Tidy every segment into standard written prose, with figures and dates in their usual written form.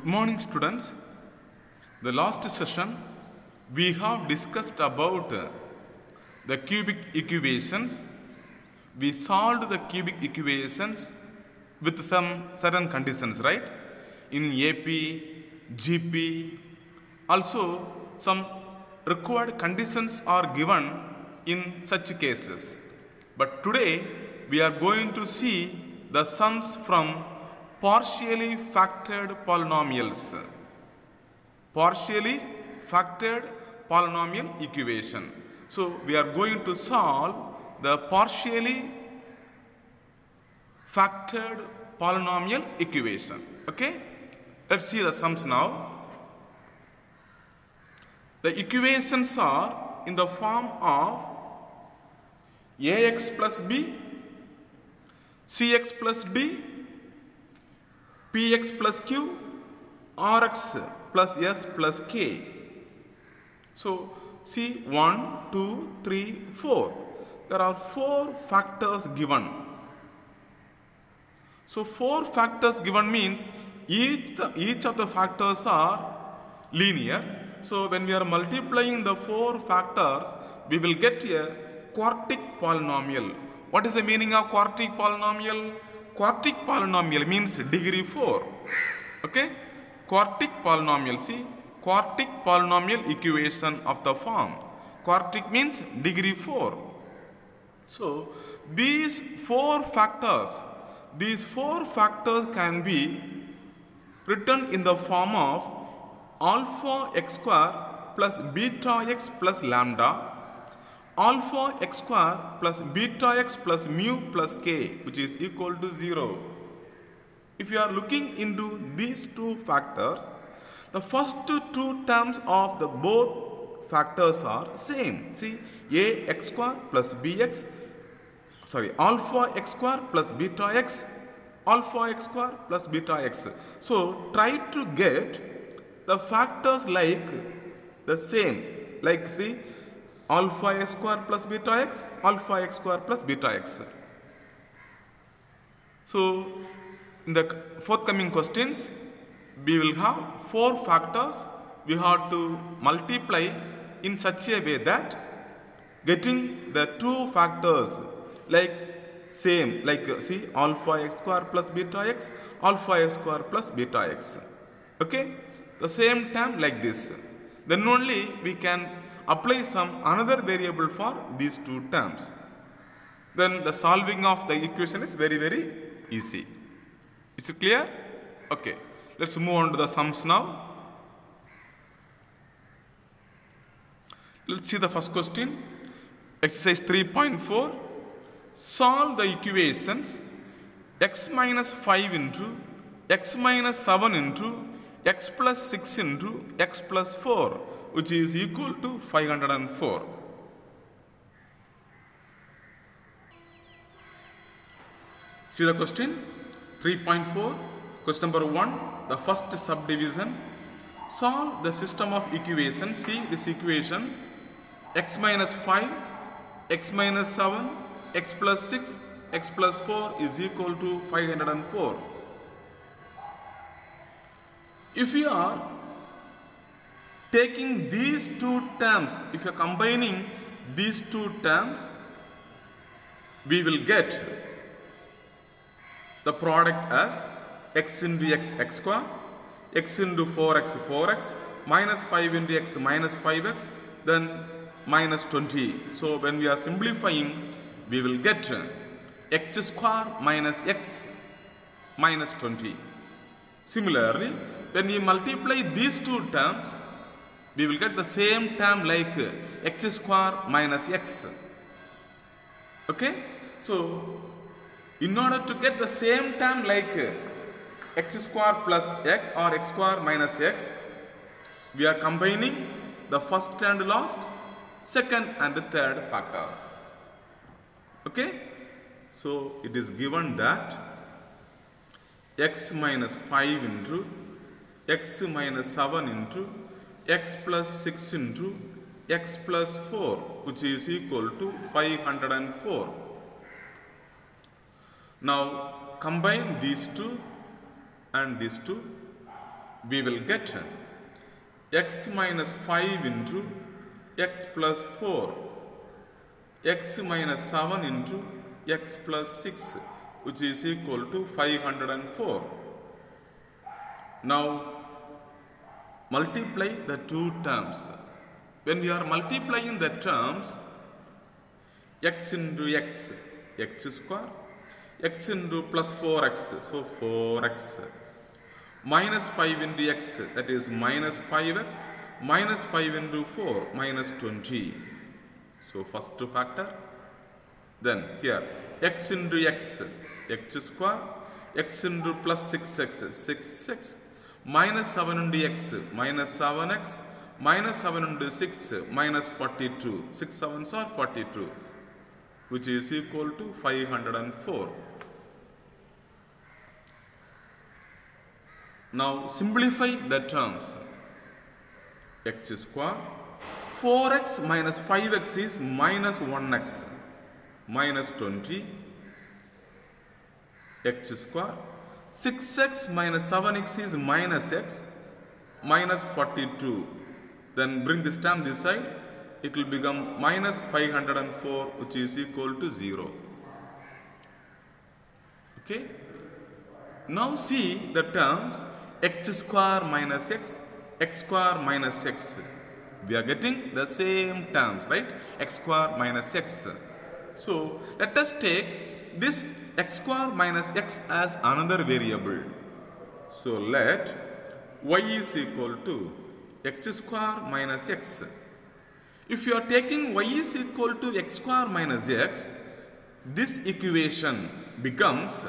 Good morning, students. The last session we have discussed about the cubic equations. We solved the cubic equations with some certain conditions, right? In AP, GP, also some required conditions are given in such cases. But today we are going to see the sums from partially factored polynomials. Partially factored polynomial equation. So we are going to solve the partially factored polynomial equation. Okay? Let's see the sums now. The equations are in the form of ax plus b, cx plus d, px plus q, rx plus s plus k. So see 1, 2, 3, 4. There are 4 factors given. So 4 factors given means each of the factors are linear. So when we are multiplying the 4 factors, we will get a quartic polynomial. What is the meaning of quartic polynomial? Quartic polynomial means degree 4. Okay? Quartic polynomial. See, quartic polynomial equation of the form. Quartic means degree 4. So these 4 factors can be written in the form of alpha x square plus beta x plus lambda, alpha x square plus beta x plus mu plus k, which is equal to 0. If you are looking into these 2 factors, the first 2 terms of the both factors are same. See, ax square plus alpha x square plus beta x, alpha x square plus beta x. So try to get the factors like the same, like see alpha x square plus beta x, alpha x square plus beta x. So in the forthcoming questions, we will have 4 factors. We have to multiply in such a way that getting the 2 factors like same, like see alpha x square plus beta x, alpha x square plus beta x. Okay? The same term like this. Then only we can apply some another variable for these 2 terms. Then the solving of the equation is very, very easy. Is it clear? Okay. Let's move on to the sums now. Let's see the first question. Exercise 3.4. Solve the equations x minus 5 into x minus 7 into x plus 6 into x plus 4, which is equal to 504. See the question 3.4. Question number 1, the first subdivision. Solve the system of equations. See this equation: x minus 5, x minus 7, x plus 6, x plus 4 is equal to 504. If you are taking these 2 terms, if you are combining these 2 terms, we will get the product as x into x, x square, x into 4x, 4x, minus 5 into x, minus 5x, then minus 20. So when we are simplifying, we will get x square minus x minus 20. Similarly, when we multiply these 2 terms, we will get the same term like x square minus x. Okay? So in order to get the same term like x square plus x or x square minus x, we are combining the first and last, second and third factors. Okay? So it is given that x minus 5 into x minus 7 into x plus 6 into x plus 4, which is equal to 504. Now combine these 2 and these 2. we will get x minus 5 into x plus 4, x minus 7 into x plus 6, which is equal to 504. Now, multiply the two terms. When we are multiplying the terms, x into x, x square, x into plus 4x, so 4x, minus 5 into x, that is minus 5x, minus 5 into 4, minus 20. So, first factor. Then here, x into x, x square, x into plus 6x, 6x, minus 7 into x, minus 7x, minus 7 into 6, minus 42. 6 sevens are 42, which is equal to 504. Now, simplify the terms. X square, 4x minus 5x is minus 1x, minus 20, x square, 6x minus 7x is minus x, minus 42. Then bring this term this side, it will become minus 504, which is equal to 0. Okay. Now see the terms x square minus x, x square minus x. We are getting the same terms, right? X square minus x. So let us take this x square minus x as another variable. So let y is equal to x square minus x. If you are taking y is equal to x square minus x, this equation becomes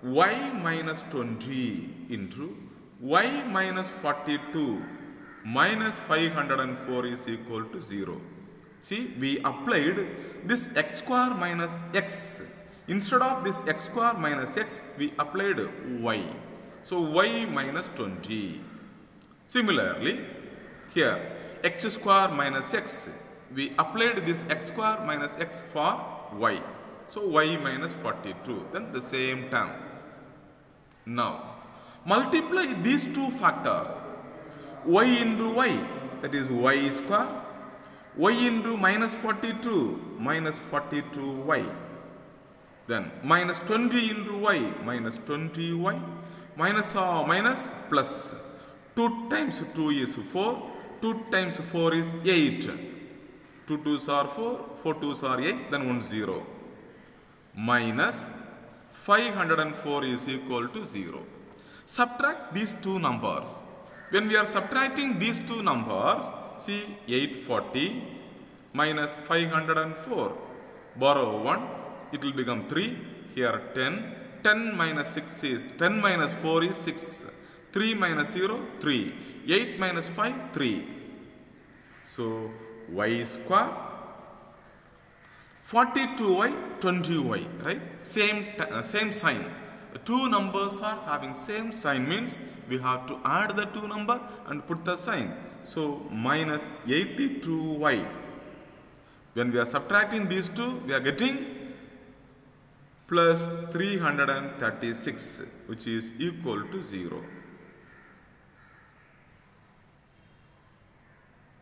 y minus 20 into y minus 42 minus 504 is equal to 0. See, we applied this x square minus x. Instead of this x square minus x, we applied y. So, y minus 20. Similarly, here x square minus x, we applied this x square minus x for y. So, y minus 42, then the same term. Now, multiply these two factors, y into y, that is y square, y into minus 42, minus 42y, then minus 20 into y, minus 20y, minus or minus plus, 2 times 2 is 4, 2 times 4 is 8, 2 2s are 4, 4 2s are 8, then 1 0, minus 504 is equal to 0. Subtract these two numbers. When we are subtracting these two numbers, see 840 minus 504, borrow 1, it will become 3, here 10, 10 minus 6 is, 10 minus 4 is 6, 3 minus 0, 3, 8 minus 5, 3. So, y square, 42y, 20y, right? Same sign. The two numbers are having same sign, means we have to add the two number and put the sign. So, minus 82y. When we are subtracting these two, we are getting plus 336, which is equal to 0.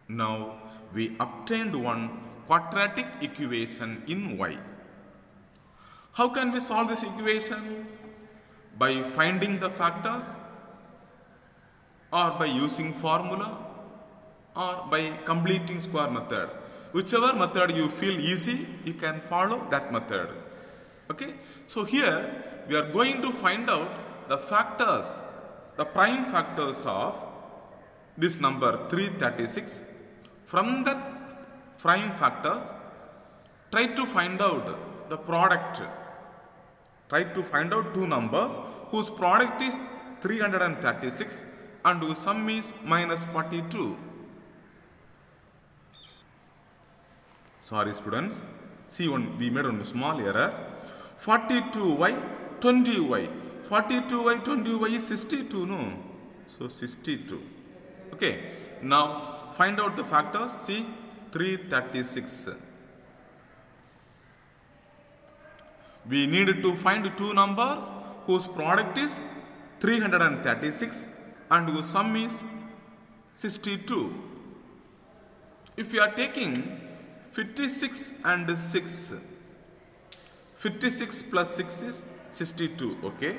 Now, we obtained one quadratic equation in y. How can we solve this equation? By finding the factors, or by using formula, or by completing square method. Whichever method you feel easy, you can follow that method. Okay? So here we are going to find out the factors, the prime factors of this number 336. From that prime factors, try to find out the product. Try to find out two numbers whose product is 336 and whose sum is minus 42. Sorry students, see we made one small error. 42y, 20y. 42y, 20y is 62, no? So 62. Okay, now find out the factors. See 336. We need to find two numbers whose product is 336 and whose sum is 62. If you are taking 56 and 6, 56 plus 6 is 62, okay.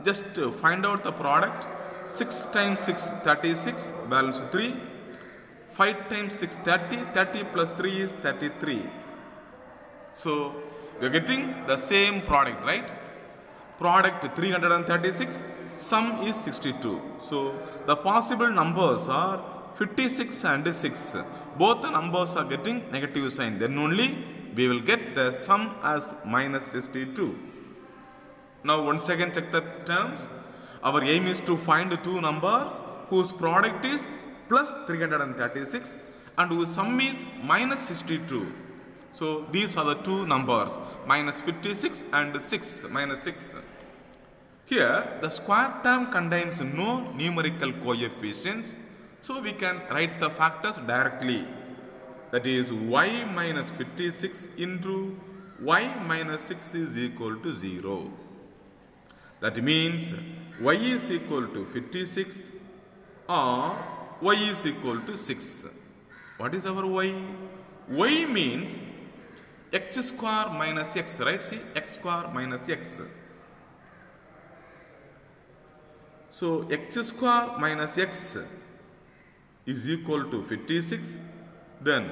Just find out the product. 6 times 6, 36, balance 3. 5 times 6, 30, 30 plus 3 is 33. So, we are getting the same product, right? Product 336, sum is 62. So, the possible numbers are 56 and 6. Both the numbers are getting negative sign. Then only we will get the sum as minus 62. Now, once again check the terms. Our aim is to find two numbers whose product is plus 336 and whose sum is minus 62. So, these are the two numbers, minus 56 and 6, minus 6. Here, the square term contains no numerical coefficients. So, we can write the factors directly. That is, y minus 56 into y minus 6 is equal to 0. That means, y is equal to 56 or y is equal to 6. What is our y? Y means x square minus x, right? See, x square minus x. So, x square minus x is equal to 56. Then,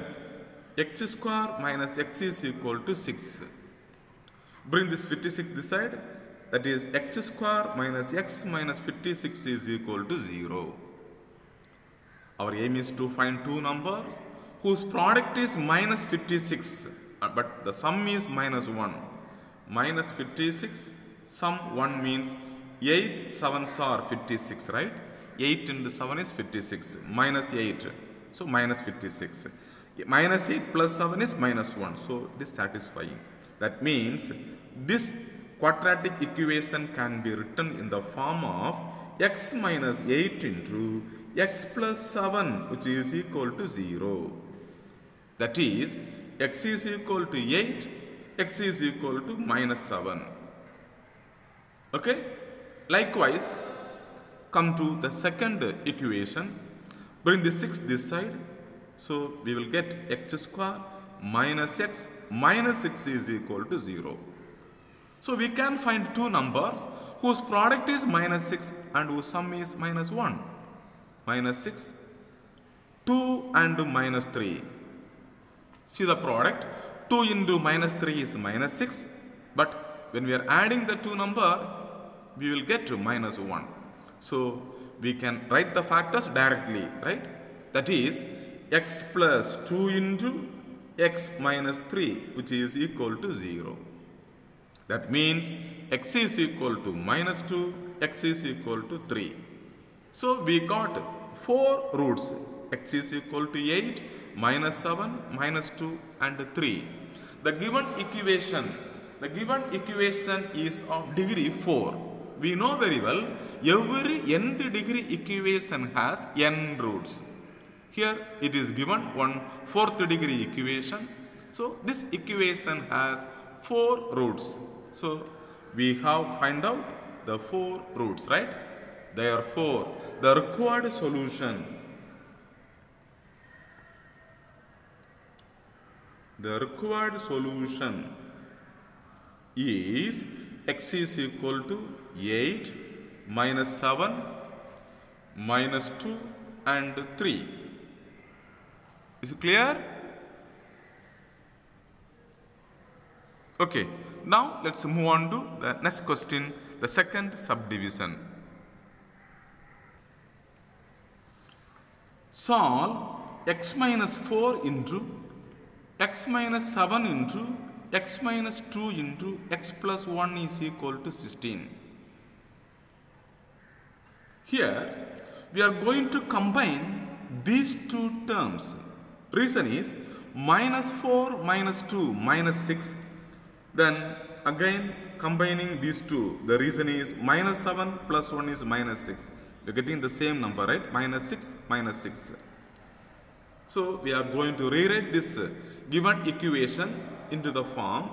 x square minus x is equal to 6. Bring this 56 this side. That is, x square minus x minus 56 is equal to 0. Our aim is to find two numbers whose product is minus 56, but the sum is minus 1. Minus 56, sum 1 means 8 7s are 56, right? 8 into 7 is 56, minus 8. So, minus 56. Minus 8 plus 7 is minus 1. So, it is satisfying. That means, this quadratic equation can be written in the form of x minus 8 into x plus 7, which is equal to 0. That is, x is equal to 8, x is equal to minus 7. Okay? Likewise, come to the second equation. Bring the 6 this side. So, we will get x square minus x minus 6 is equal to 0. So, we can find two numbers whose product is minus 6 and whose sum is minus 1. Minus 6, 2 and minus 3. See the product, 2 into minus 3 is minus 6, but when we are adding the two numbers, we will get to minus 1. So, we can write the factors directly, right? That is, x plus 2 into x minus 3, which is equal to 0. That means, x is equal to minus 2, x is equal to 3. So, we got 4 roots, x is equal to 8, minus 7, minus 2 and 3. The given equation is of degree 4. We know very well, every nth degree equation has n roots. Here it is given one 4th degree equation. So, this equation has 4 roots. So, we have find out the 4 roots, right? Therefore, the required solution is x is equal to 8, minus 7, minus 2 and 3. Is it clear? Okay. Now, let us move on to the next question, the second subdivision. Solve x minus 4 into x minus 7 into x minus 2 into x plus 1 is equal to 16. Here, we are going to combine these two terms. Reason is minus 4 minus 2 minus 6. Then again combining these two, the reason is minus 7 plus 1 is minus 6. You are getting the same number, right? Minus 6 minus 6. So, we are going to rewrite this given equation into the form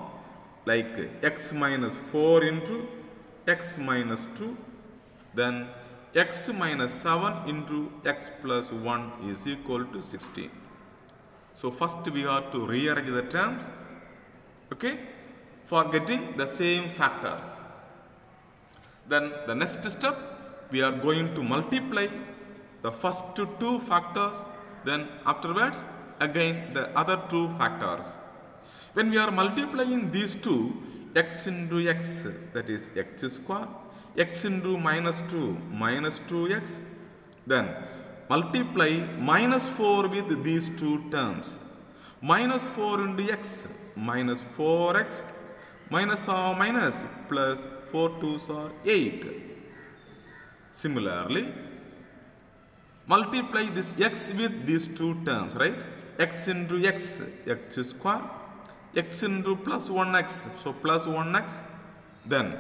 like x minus 4 into x minus 2, then x minus 7 into x plus 1 is equal to 16. So first we have to rearrange the terms, okay, for getting the same factors. Then the next step, we are going to multiply the first two factors, then afterwards again the other two factors. When we are multiplying these two, x into x, that is x square, x into minus 2, minus 2x, then multiply minus 4 with these two terms. Minus 4 into x, minus 4x, minus or minus, plus 4 2s are 8. Similarly, multiply this x with these two terms, right? X into x, x square, x into plus 1x, so plus 1x, then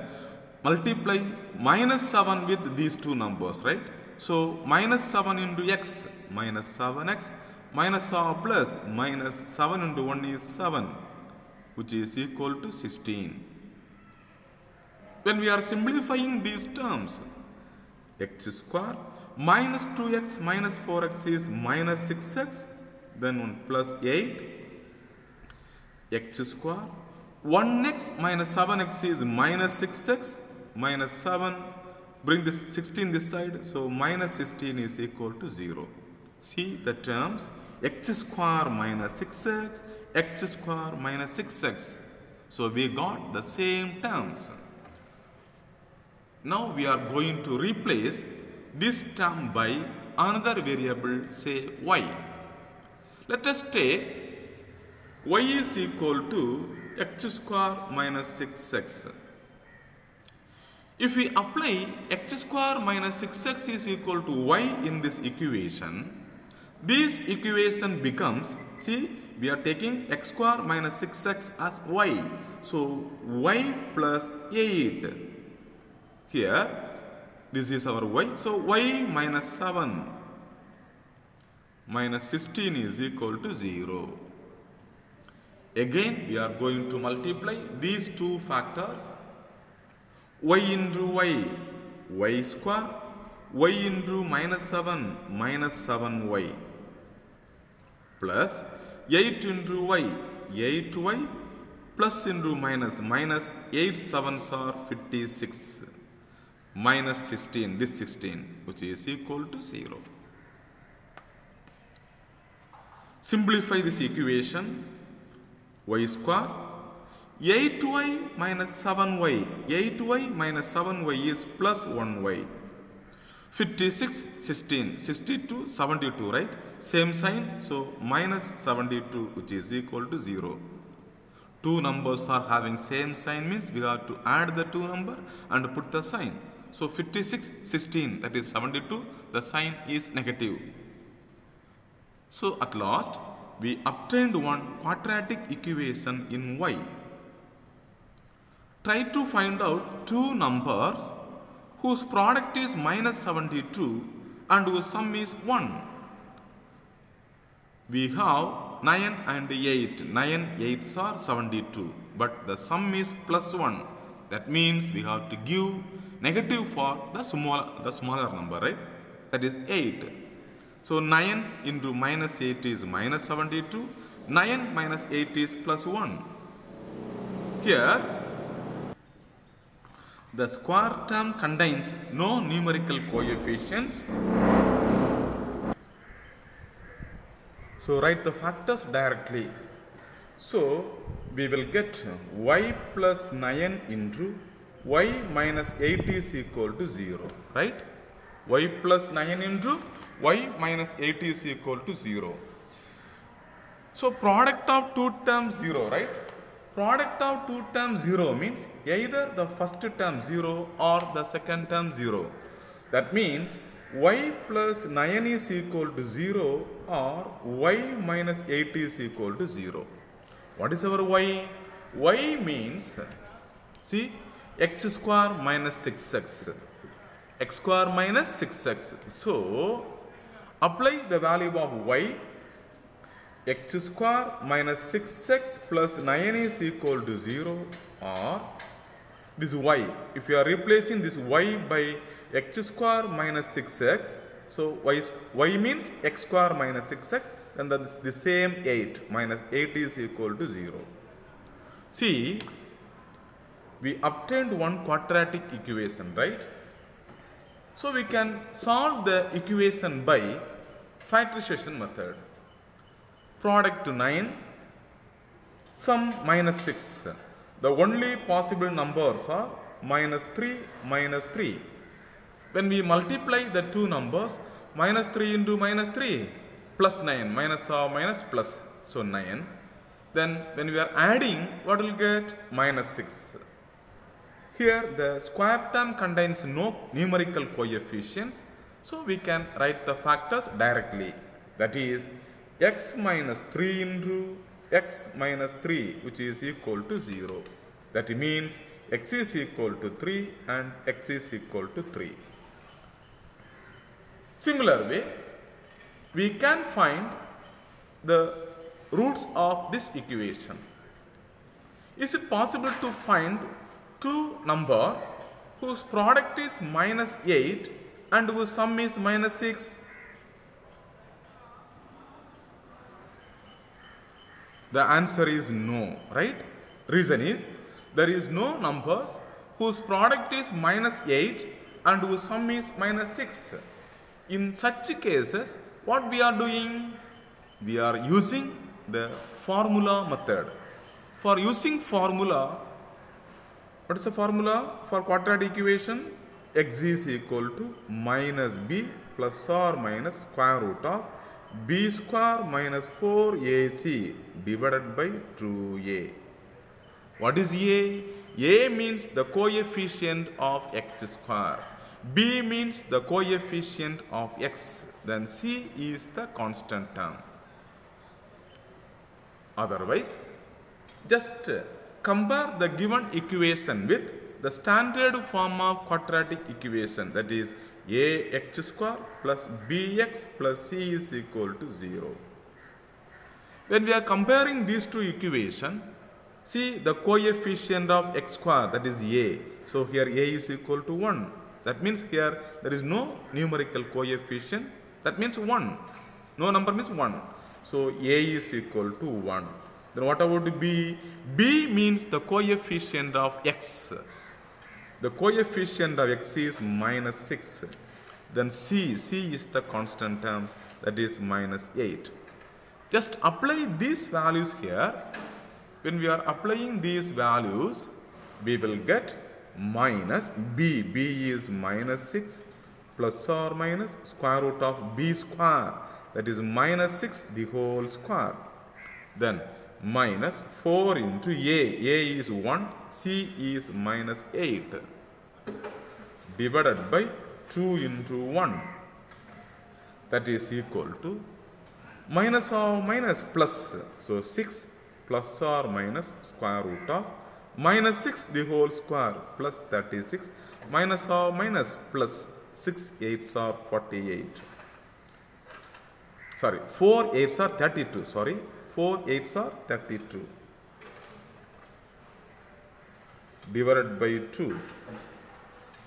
multiply minus 7 with these two numbers, right? So minus 7 into x, minus 7x, minus or plus, minus 7 into 1 is 7, which is equal to 16. When we are simplifying these terms, x square minus 2x minus 4x is minus 6x, then 1 plus 8, x square, 1x minus 7x is minus 6x, minus 7, bring this 16 this side, so minus 16 is equal to 0. See the terms, x square minus 6x, x square minus 6x. So we got the same terms. Now we are going to replace this term by another variable, say y. Let us take y is equal to x square minus 6x. If we apply x square minus 6x is equal to y in this equation, this equation becomes, see, we are taking x square minus 6x as y. So y plus 8. Here, this is our y. So y minus 7 minus 16 is equal to 0. Again, we are going to multiply these two factors. Y into y square, y into minus 7, minus 7y, plus 8 into y, 8y, plus into minus, minus 8 7s are 56, minus 16, this 16, which is equal to 0. Simplify this equation, y square, 8y minus 7y, 8y minus 7y is plus 1y, 56, 16, 62, 72, right? Same sign, so minus 72, which is equal to 0. Two numbers are having same sign means we have to add the two number and put the sign. So 56, 16, that is 72, the sign is negative. So at last, we obtained one quadratic equation in y. Try to find out two numbers whose product is minus 72 and whose sum is 1. We have 9 and 8. 9 8s are 72, but the sum is plus 1. That means we have to give negative for the smaller number, right? That is 8. So 9 into minus 8 is minus 72. 9 minus 8 is plus 1. Here, the square term contains no numerical coefficients. So write the factors directly. So we will get y plus 9 into y minus 8 is equal to 0, right? Y plus 9 into y minus 8 is equal to 0. So product of two terms 0, right? Product of two terms 0 means either the first term 0 or the second term 0. That means y plus 9 is equal to 0 or y minus 8 is equal to 0. What is our y? Y means, see, x square minus 6x. X square minus 6x. So, apply the value of y. X square minus 6x plus 9 is equal to 0 or this y. If you are replacing this y by x square minus 6x, so y means x square minus 6x, then that's the same 8. Minus 8 is equal to 0. See, we obtained one quadratic equation, right? So we can solve the equation by factorization method. Product to 9, sum minus 6. The only possible numbers are minus 3, minus 3. When we multiply the two numbers, minus 3 into minus 3, plus 9, minus or minus plus, so 9. Then when we are adding, what will get? Minus 6. Here the square term contains no numerical coefficients, so we can write the factors directly. That is x minus 3 into x minus 3, which is equal to 0. That means x is equal to 3 and x is equal to 3. Similar way, we can find the roots of this equation. Is it possible to find two numbers whose product is minus 8 and whose sum is minus 6? The answer is no, right? Reason is, there is no numbers whose product is minus 8 and whose sum is minus 6. In such cases, what we are doing? We are using the formula method. For using formula, what is the formula for quadratic equation? X is equal to minus b plus or minus square root of b square minus 4ac divided by 2a. What is a? A means the coefficient of x square. B means the coefficient of x. Then c is the constant term. Otherwise, just compare the given equation with the standard form of quadratic equation, that is ax square plus bx plus c is equal to 0. When we are comparing these two equations, see the coefficient of x square, that is a. So here a is equal to 1. That means here there is no numerical coefficient. That means 1. No number means 1. So a is equal to 1. Then what about b? B means the coefficient of x. The coefficient of x is minus 6. Then c is the constant term, that is minus 8. Just apply these values here. When we are applying these values, we will get minus b. B is minus 6 plus or minus square root of b square, that is minus 6 the whole square. Then minus 4 into a is 1, c is minus 8 divided by 2 into 1, that is equal to minus or minus plus, so 6 plus or minus square root of minus 6 the whole square plus 36 minus or minus plus 6 8s are 48. Sorry, 4 8s are 32. Sorry, 4 8s are 32 divided by 2,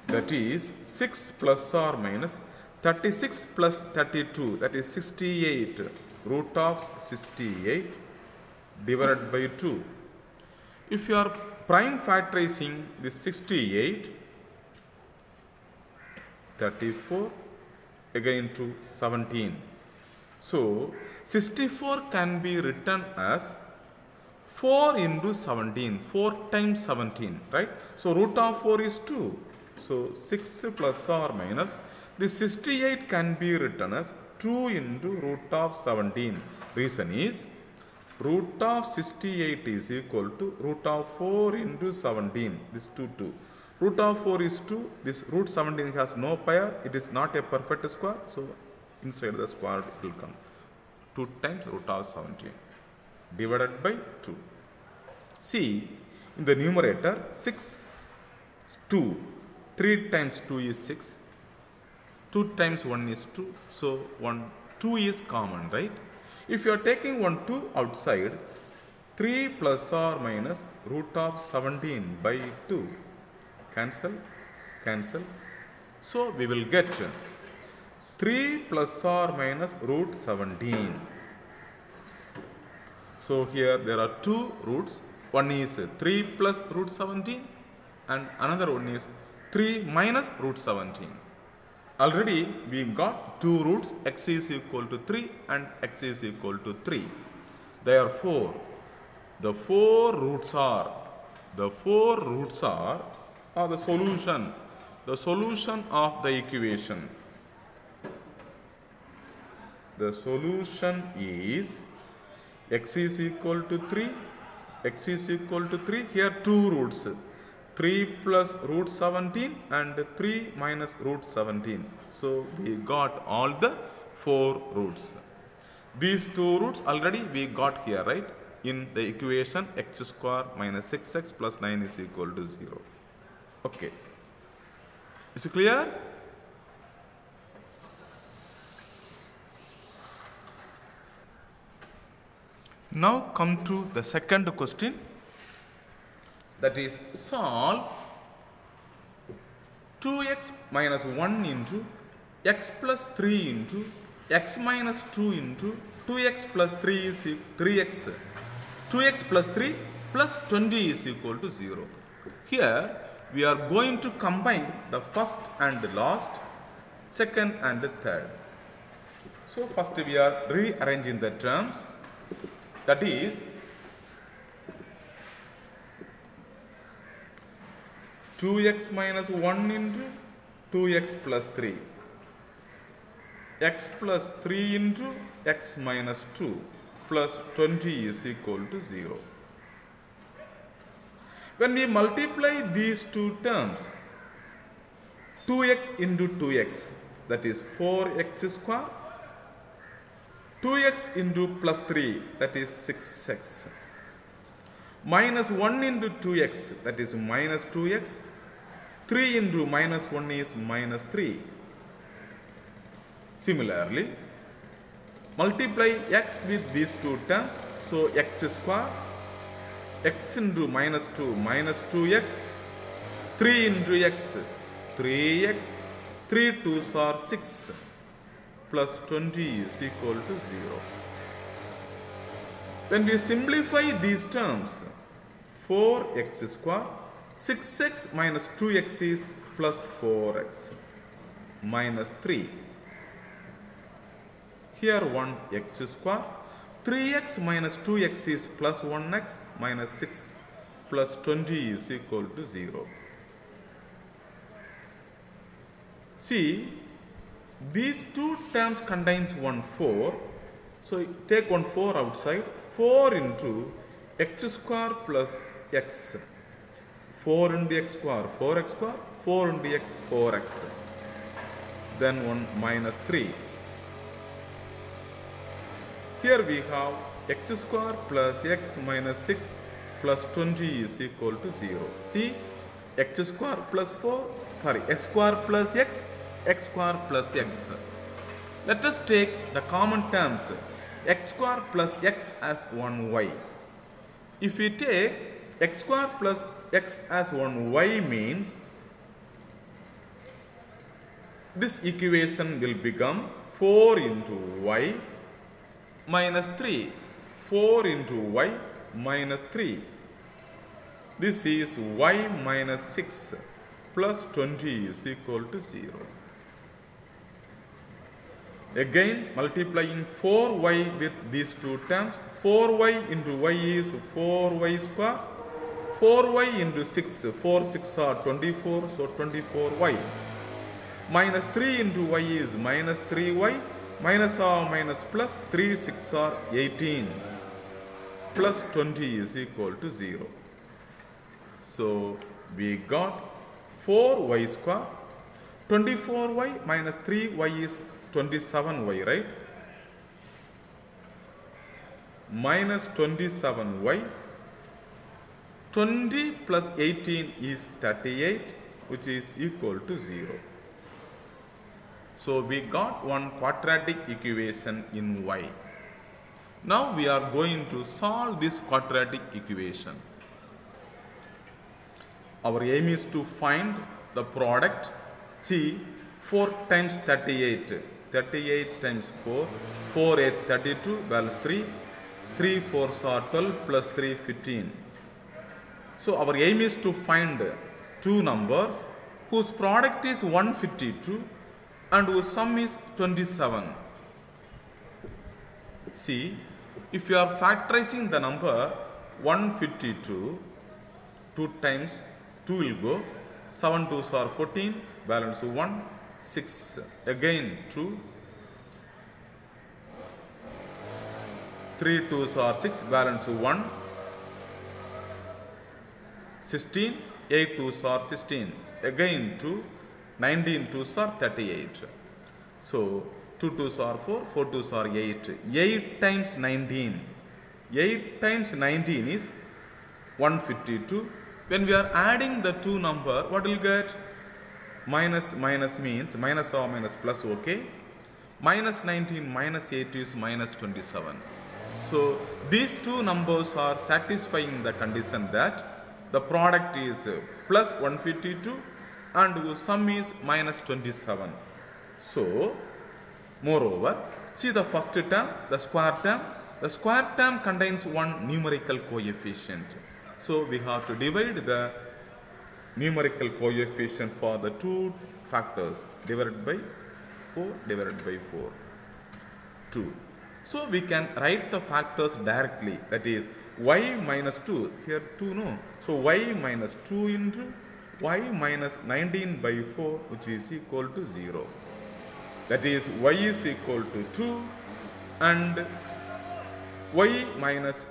that is 6 plus or minus 36 plus 32, that is 68, root of 68 divided by 2. If you are prime factorizing this 68, 34 again to 17. So 64 can be written as 4 into 17, 4 times 17, right? So root of 4 is 2. So 6 plus or minus, this 68 can be written as 2 into root of 17. Reason is, root of 68 is equal to root of 4 into 17, this 2. Root of 4 is 2, this root 17 has no pair, it is not a perfect square, so inside the square it will come. 2 times root of 17 divided by 2. See, in the numerator, 6 is 2, 3 times 2 is 6, 2 times 1 is 2, so 2 is common, right? If you are taking 1 2 outside, 3 plus or minus root of 17 by 2, cancel, cancel. So we will get 3 plus or minus root 17. So here there are two roots. One is 3 plus root 17 and another one is 3 minus root 17. Already we got two roots, x is equal to 3 and x is equal to 3. Therefore, the four roots are the solution of the equation. The solution is x is equal to 3, x is equal to 3. Here two roots, 3 plus root 17 and 3 minus root 17. So we got all the four roots. These two roots already we got here, right? In the equation x square minus 6x plus 9 is equal to 0. Okay. Is it clear? Now come to the second question, that is solve 2x minus 1 into x plus 3 into x minus 2 into 2x plus 3 is 3x. 2x plus 3 plus 20 is equal to 0. Here we are going to combine the first and the last, second and the third. So first we are rearranging the terms. That is 2x minus 1 into 2x plus 3, x plus 3 into x minus 2 plus 20 is equal to 0. When we multiply these two terms, 2x into 2x, that is 4x square, 2x into plus 3, that is 6x, minus 1 into 2x, that is minus 2x, 3 into minus 1 is minus 3. Similarly, multiply x with these two terms, so x square, x into minus 2, minus 2x, 3 into x, 3x, 3 2s are 6, plus 20 is equal to 0. When we simplify these terms, 4x square, 6x minus 2x is plus 4x, minus 3. Here 1x square, 3x minus 2x is plus 1x, minus 6, plus 20 is equal to 0. See, these two terms contains one 4. So take one 4 outside. 4 into x square plus x. 4 into x square, 4x square. 4 into x, 4x. Then 1 minus 3. Here we have x square plus x minus 6 plus 20 is equal to 0. See, x square plus x square plus x square plus x. Let us take the common terms, x square plus x as 1y. If we take x square plus x as 1y means, this equation will become 4 into y minus 3. 4 into y minus 3. This is y minus 6 plus 20 is equal to 0. Again multiplying 4y with these two terms. 4y into y is 4y square. 4y into 6, 4 6 are 24, so 24y. Minus 3 into y is minus 3y. Minus or minus plus 3 6 are 18. Plus 20 is equal to 0. So we got 4y square. 24y minus 3y is 27y, right? Minus 27y. 20 plus 18 is 38, which is equal to 0. So we got one quadratic equation in y. Now we are going to solve this quadratic equation. our aim is to find the product. See, 4 times 38, 38 times 4, 4 8 32, balance 3, 3 4s are 12 plus 3 15. So our aim is to find two numbers whose product is 152 and whose sum is 27. See, if you are factorizing the number 152, 2 times 2 will go, 7 2s are 14, balance 1, 6, again 2, 3 2s are 6, balance 1, 16, 8 2s are 16, again 2, 19 2s are 38. So 2 2s are 4, 4 2s are 8. 8 times 19. 8 times 19 is 152. When we are adding the two number, what will get? Minus means minus or minus plus, okay. Minus 19 minus 8 is minus 27. So these two numbers are satisfying the condition that the product is plus 152 and the sum is minus 27. So, moreover, see the first term, the square term. The square term contains one numerical coefficient. So, we have to divide the numerical coefficient for the two factors divided by 4 divided by 4, 2. So, we can write the factors directly, that is y minus 2, here 2 no. So, y minus 2 into y minus 19 by 4, which is equal to 0. That is y is equal to 2 and y minus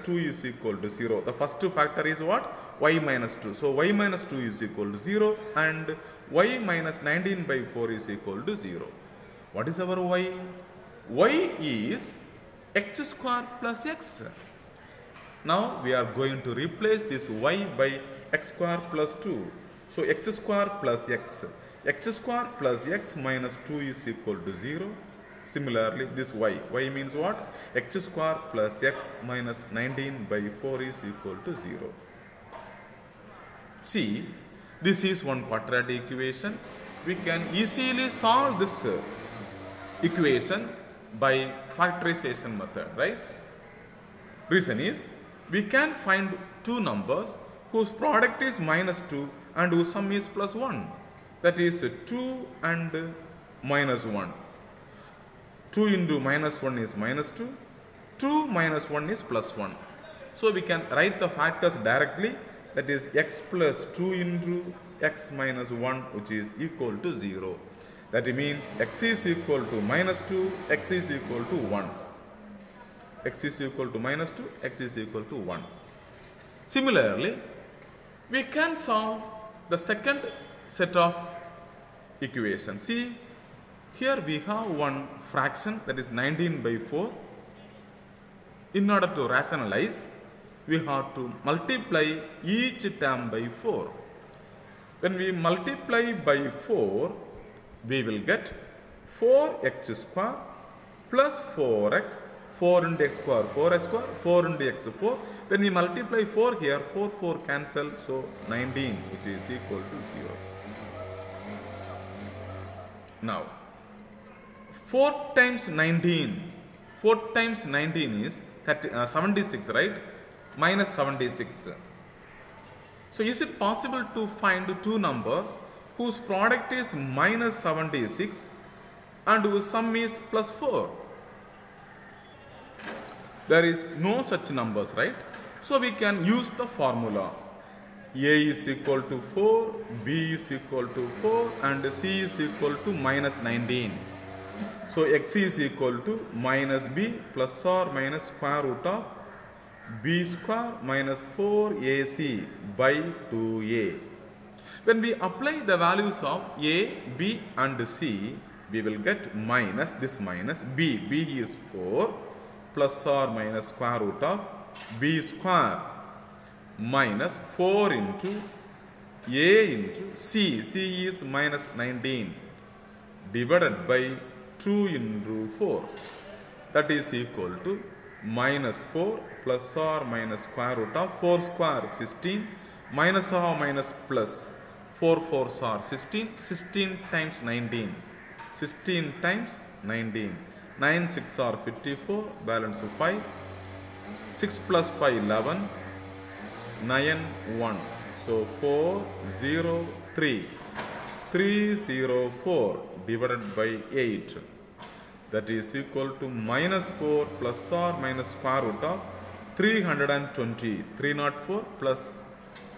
2 is equal to 0. The first factor is what? Y minus 2. So, y minus 2 is equal to 0 and y minus 19 by 4 is equal to 0. What is our y? Y is x square plus x. Now, we are going to replace this y by x square plus 2. So, x square plus x. X square plus x minus 2 is equal to 0. Similarly, this y. Y means what? X square plus x minus 19 by 4 is equal to 0. See, this is one quadratic equation. We can easily solve this equation by factorization method, right? Reason is, we can find two numbers whose product is minus 2 and whose sum is plus 1. That is 2 and minus 1. 2 into minus 1 is minus 2. 2 minus 1 is plus 1. So, we can write the factors directly, that is x plus 2 into x minus 1, which is equal to 0. That means x is equal to minus 2, x is equal to 1. X is equal to minus 2, x is equal to 1. Similarly, we can solve the second set of equations. See, here we have one fraction, that is 19 by 4. In order to rationalize, we have to multiply each term by 4. When we multiply by 4, we will get 4x square plus 4x, 4 into x square, 4x square, 4 into x 4. When we multiply 4 here, 4 cancel, so 19, which is equal to 0. Now, 4 times 19 is 76, right? Minus 76. So, is it possible to find two numbers whose product is minus 76 and whose sum is plus 4? There is no such numbers, right? So, we can use the formula. A is equal to 4, B is equal to 4 and C is equal to minus 19. So, x is equal to minus b plus or minus square root of b square minus 4ac by 2a. When we apply the values of a, b and c, we will get minus this minus b. b is 4 plus or minus square root of b square minus 4 into a into c. c is minus 19 divided by 2 into 4. That is equal to minus 4 plus or minus square root of 4 square 16 Minus or minus plus. 4 4s are 16. 16 times 19. 16 times 19. 9 6 are 54. Balance 5. 6 plus 5 11. 9 1. So 4 0 3. 304 divided by 8. That is equal to minus 4 plus or minus square root of 320. 304 plus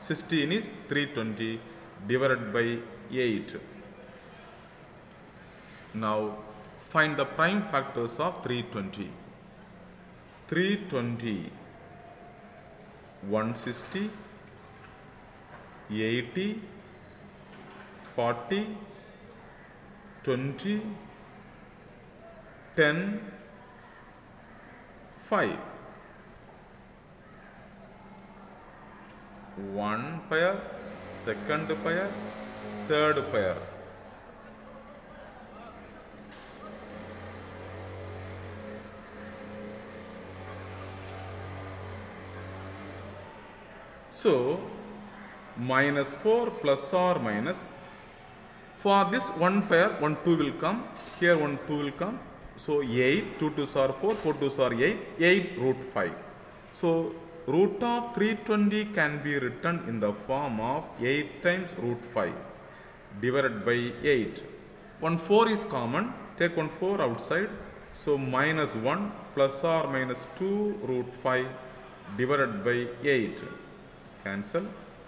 16 is 320 divided by 8. Now find the prime factors of 320. 320, 160, 80, 40, 20, 10, 5. One pair, second pair, third pair. So minus 4 plus or minus. For this one pair, 1 2 will come. Here 1 2 will come. So 8, 2 2s are 4, 4 2s are 8, 8 root 5. So root of 320 can be written in the form of 8 times root 5 divided by 8. 1 4 is common. Take 1 4 outside. So minus 1 plus or minus 2 root 5 divided by 8. Cancel.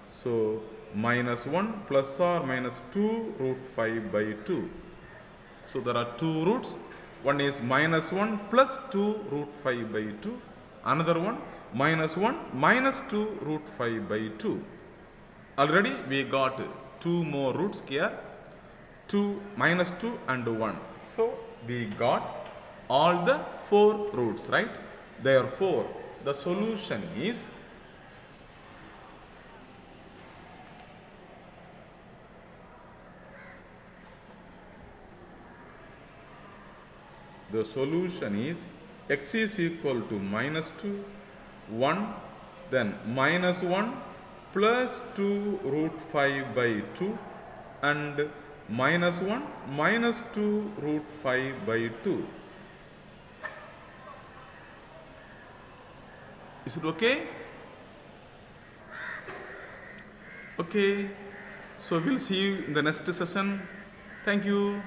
So minus 1 plus or minus 2 root 5 by 2. So there are two roots. One is minus 1 plus 2 root 5 by 2. Another one minus 1 minus 2 root 5 by 2. Already we got two more roots here. 2 minus 2 and 1. So we got all the 4 roots, right? Therefore the solution is x is equal to minus 2, 1, then minus 1 plus 2 root 5 by 2 and minus 1 minus 2 root 5 by 2. Is it okay? Okay. So we'll see you in the next session. Thank you.